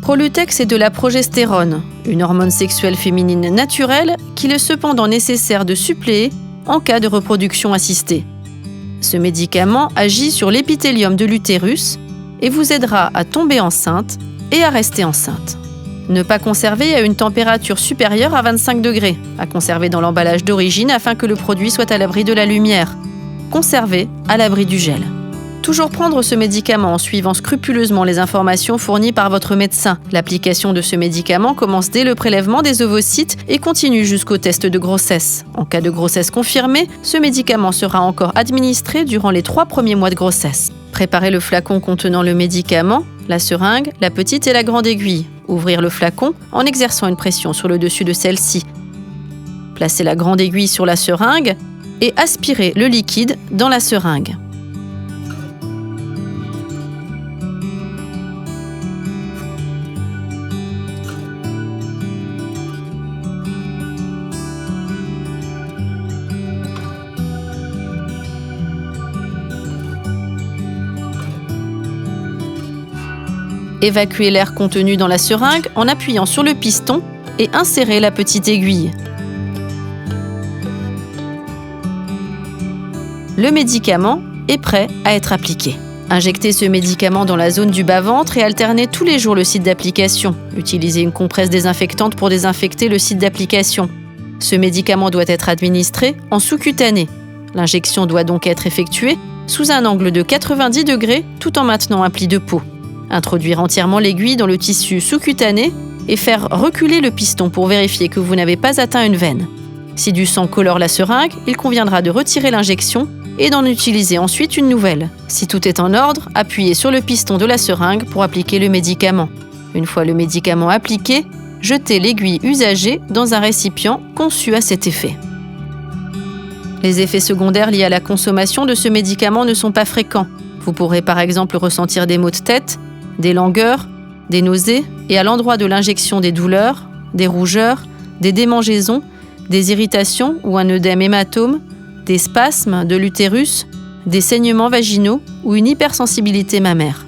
Prolutex est de la progestérone, une hormone sexuelle féminine naturelle qu'il est cependant nécessaire de suppléer en cas de reproduction assistée. Ce médicament agit sur l'épithélium de l'utérus et vous aidera à tomber enceinte et à rester enceinte. Ne pas conserver à une température supérieure à 25 degrés, à conserver dans l'emballage d'origine afin que le produit soit à l'abri de la lumière. Conserver à l'abri du gel. Toujours prendre ce médicament en suivant scrupuleusement les informations fournies par votre médecin. L'application de ce médicament commence dès le prélèvement des ovocytes et continue jusqu'au test de grossesse. En cas de grossesse confirmée, ce médicament sera encore administré durant les 3 premiers mois de grossesse. Préparez le flacon contenant le médicament, la seringue, la petite et la grande aiguille. Ouvrir le flacon en exerçant une pression sur le dessus de celle-ci. Placez la grande aiguille sur la seringue et aspirez le liquide dans la seringue. Évacuez l'air contenu dans la seringue en appuyant sur le piston et insérez la petite aiguille. Le médicament est prêt à être appliqué. Injectez ce médicament dans la zone du bas-ventre et alternez tous les jours le site d'application. Utilisez une compresse désinfectante pour désinfecter le site d'application. Ce médicament doit être administré en sous-cutané. L'injection doit donc être effectuée sous un angle de 90 degrés tout en maintenant un pli de peau. Introduire entièrement l'aiguille dans le tissu sous-cutané et faire reculer le piston pour vérifier que vous n'avez pas atteint une veine. Si du sang colore la seringue, il conviendra de retirer l'injection et d'en utiliser ensuite une nouvelle. Si tout est en ordre, appuyez sur le piston de la seringue pour appliquer le médicament. Une fois le médicament appliqué, jetez l'aiguille usagée dans un récipient conçu à cet effet. Les effets secondaires liés à la consommation de ce médicament ne sont pas fréquents. Vous pourrez par exemple ressentir des maux de tête, des langueurs, des nausées et à l'endroit de l'injection des douleurs, des rougeurs, des démangeaisons, des irritations ou un œdème hématome, des spasmes de l'utérus, des saignements vaginaux ou une hypersensibilité mammaire.